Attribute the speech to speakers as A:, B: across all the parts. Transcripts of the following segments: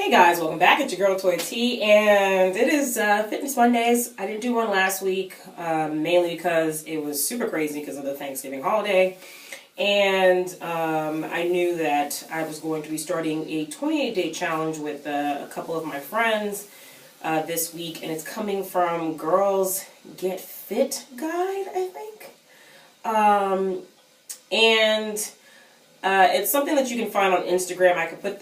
A: Hey guys, welcome back. It's your girl Toy T, and it is Fitness Mondays. I didn't do one last week, mainly because it was super crazy because of the Thanksgiving holiday, and I knew that I was going to be starting a 28-day challenge with a couple of my friends this week, and it's coming from Girls Get Fit Guide, I think, and it's something that you can find on Instagram. I could put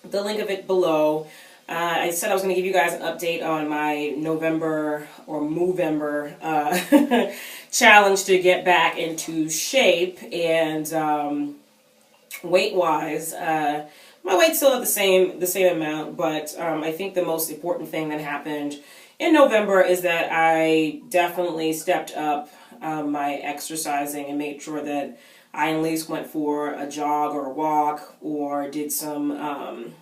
A: the link of it below. I said I was going to give you guys an update on my November or Movember challenge to get back into shape, and weight-wise, my weight's still at the same amount, but I think the most important thing that happened in November is that I definitely stepped up my exercising and made sure that I at least went for a jog or a walk or did some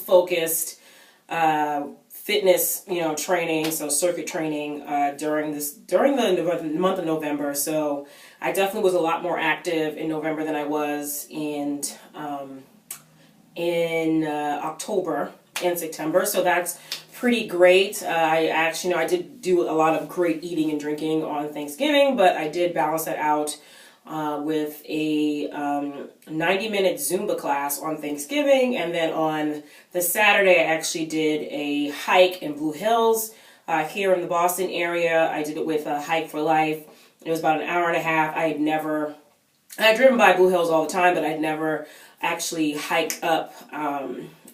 A: focused fitness, training, so circuit training during the month of November. So I definitely was a lot more active in November than I was in October and September. So that's pretty great. I did do a lot of great eating and drinking on Thanksgiving, but I did balance that out with a 90-minute Zumba class on Thanksgiving, and then on the Saturday I actually did a hike in Blue Hills here in the Boston area. I did it with Hike for Life. It was about an hour and a half. I had driven by Blue Hills all the time, but I'd never actually hiked up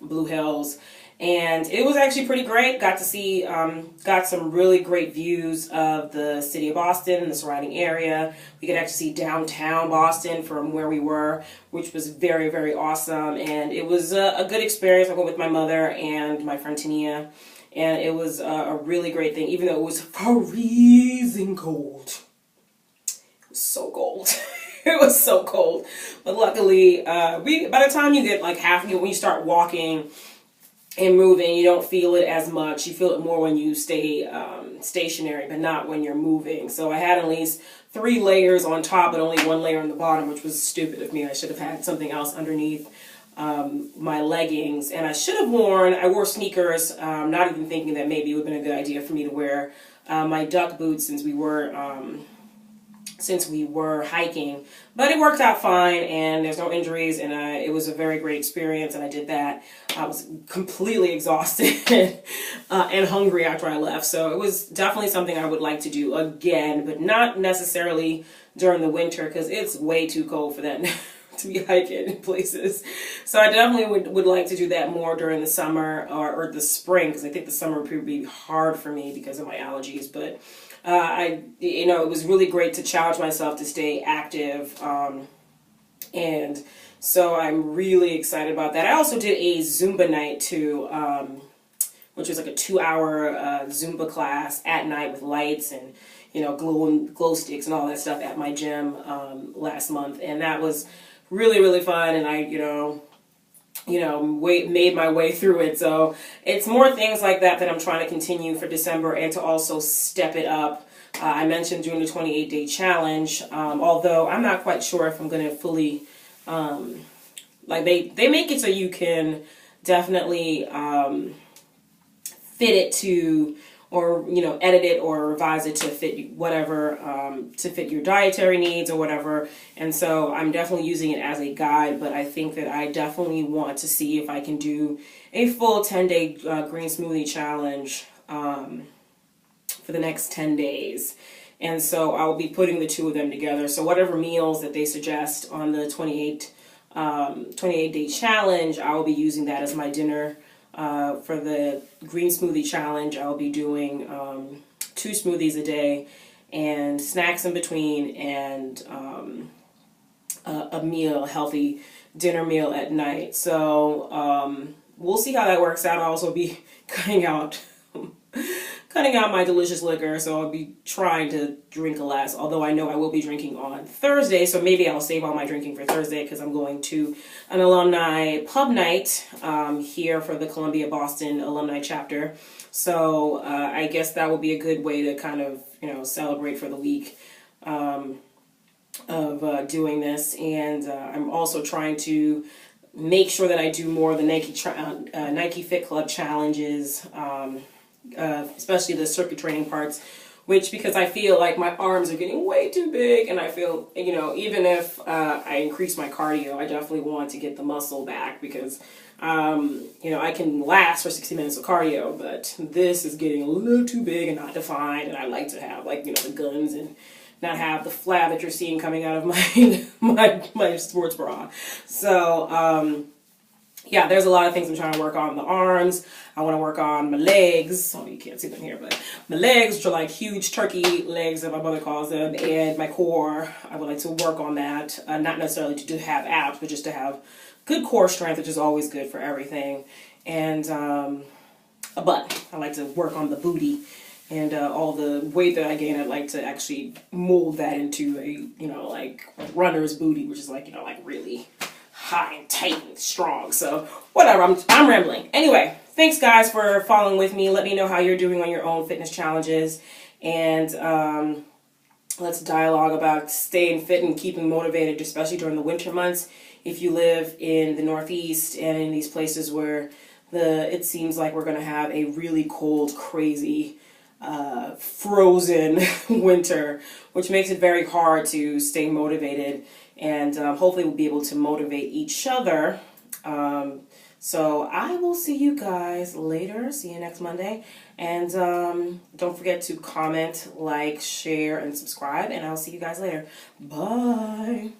A: Blue Hills. And it was actually pretty great. Got to see, got some really great views of the city of Boston and the surrounding area. We could actually see downtown Boston from where we were, which was very, very awesome. And it was a good experience. I went with my mother and my friend Tania, and it was a really great thing, even though it was freezing cold. It was so cold. It was so cold. But luckily, by the time you get like when you start walking and moving, you don't feel it as much. You feel it more when you stay stationary, but not when you're moving. So I had at least 3 layers on top, but only 1 layer on the bottom, which was stupid of me. I should have had something else underneath my leggings. And I wore sneakers, not even thinking that maybe it would have been a good idea for me to wear my duck boots since we were hiking, but it worked out fine, and there's no injuries, and it was a very great experience, and I did that. I was completely exhausted and hungry after I left, so it was definitely something I would like to do again, but not necessarily during the winter, because it's way too cold for that to be hiking in places. So I definitely would like to do that more during the summer or the spring, because I think the summer would probably be hard for me because of my allergies, but it was really great to challenge myself to stay active, and so I'm really excited about that. I also did a Zumba night too, which was like a 2-hour Zumba class at night with lights and glow sticks and all that stuff at my gym last month, and that was really, really fun. And I made my way through it. So it's more things like that I'm trying to continue for December, and to also step it up. I mentioned doing the 28-day challenge, although I'm not quite sure if I'm going to fully, they make it so you can definitely fit it to, or edit it or revise it to fit whatever, to fit your dietary needs or whatever. And so I'm definitely using it as a guide, but I think that I definitely want to see if I can do a full 10-day green smoothie challenge for the next 10 days. And so I will be putting the two of them together. So whatever meals that they suggest on the 28-day challenge, I will be using that as my dinner. For the green smoothie challenge, I'll be doing 2 smoothies a day and snacks in between, and a healthy dinner meal at night. So we'll see how that works out. I'll also be cutting out my delicious liquor, so I'll be trying to drink less, although I know I will be drinking on Thursday, so maybe I'll save all my drinking for Thursday, because I'm going to an alumni pub night here for the Columbia Boston alumni chapter. So I guess that will be a good way to kind of celebrate for the week of doing this. And I'm also trying to make sure that I do more of the Nike Fit Club challenges, especially the circuit training parts, which, because I feel like my arms are getting way too big, and I feel, you know, even if I increase my cardio, I definitely want to get the muscle back, because you know, I can last for 60 minutes of cardio, but this is getting a little too big and not defined, and I like to have, like, you know, the guns and not have the flab that you're seeing coming out of my sports bra. So, yeah, there's a lot of things I'm trying to work on. The arms, I want to work on my legs. Oh, you can't see them here, but my legs, which are like huge turkey legs, as my mother calls them, and my core, I would like to work on that. Not necessarily to have abs, but just to have good core strength, which is always good for everything. And a butt. I like to work on the booty. And all the weight that I gain, I'd like to actually mold that into a, you know, like runner's booty, which is like, you know, like really high and tight and strong. So whatever, I'm rambling. Anyway, thanks guys for following with me. Let me know how you're doing on your own fitness challenges. And let's dialogue about staying fit and keeping motivated, especially during the winter months. If you live in the Northeast and in these places where it seems like we're going to have a really cold, crazy, frozen winter, which makes it very hard to stay motivated, and hopefully we'll be able to motivate each other. So I will see you guys later. See you next Monday, and don't forget to comment, like, share, and subscribe, and I'll see you guys later. Bye.